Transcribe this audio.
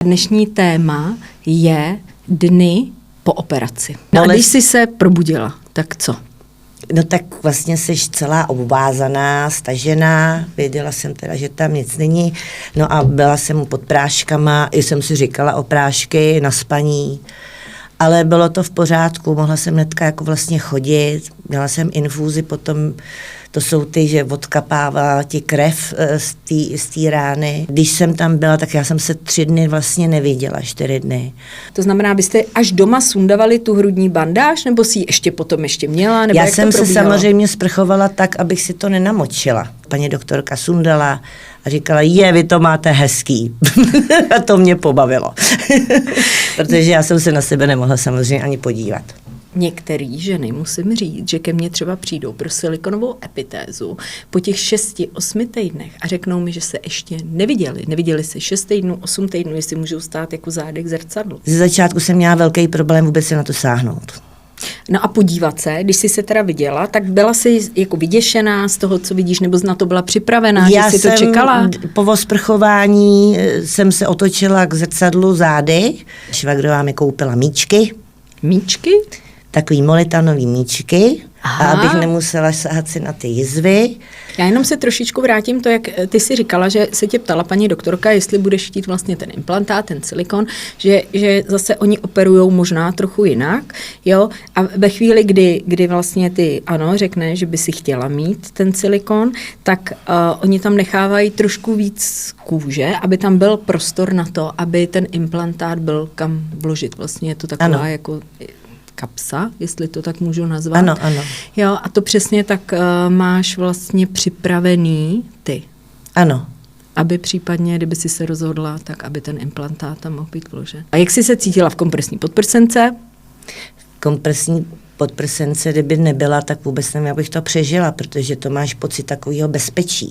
Dnešní téma je dny po operaci. No a když jsi se probudila, tak co? No tak vlastně jsi celá obvázaná, stažená, věděla jsem teda, že tam nic není, no a byla jsem pod práškama, i jsem si říkala o prášky na spaní, ale bylo to v pořádku, mohla jsem hnedka jako vlastně chodit, měla jsem infúzi potom, to jsou ty, že odkapává ti krev z té rány. Když jsem tam byla, tak já jsem se 3 dny vlastně neviděla, 4 dny. To znamená, byste až doma sundavali tu hrudní bandáž, nebo si ji ještě potom měla? Nebo já jak jsem to se probíhalo? samozřejmě sprchovala tak, abych si to nenamočila. Paní doktorka sundala a říkala, vy to máte hezký. A to mě pobavilo. Protože já jsem se na sebe nemohla samozřejmě ani podívat. Některé ženy, musím říct, že ke mně třeba přijdou pro silikonovou epitézu po těch 6-8 týdnech a řeknou mi, že se ještě neviděli. Neviděli se 6 týdnů, 8 týdnů, jestli můžou stát jako zádek zrcadlo. Ze začátku jsem měla velký problém vůbec se na to sáhnout. No a podívat se, když jsi se teda viděla, tak byla jsi jako vyděšená z toho, co vidíš, nebo na to byla připravená, že jsi to čekala? Po osprchování jsem se otočila k zrcadlu zády. Švagrová mi koupila míčky. Míčky? Takový molitanový míčky. A abych nemusela sahat si na ty jizvy. Já jenom se trošičku vrátím to, jak ty si říkala, že se tě ptala paní doktorka, jestli budeš chtít vlastně ten implantát, ten silikon, že zase oni operujou možná trochu jinak, jo, a ve chvíli, kdy vlastně ty, ano, řekne, že by si chtěla mít ten silikon, tak oni tam nechávají trošku víc kůže, aby tam byl prostor na to, aby ten implantát byl kam vložit. Vlastně je to taková ano. jako kapsa, jestli to tak můžu nazvat. Ano, ano. Jo, a to přesně tak máš vlastně připravený ty. Ano. Aby případně, kdyby si se rozhodla, tak aby ten implantát tam mohl být vložen. A jak jsi se cítila v kompresní podprsence? Kompresní podprsence, kdyby nebyla, tak vůbec nevím, jak bych to přežila, protože to máš pocit takového bezpečí.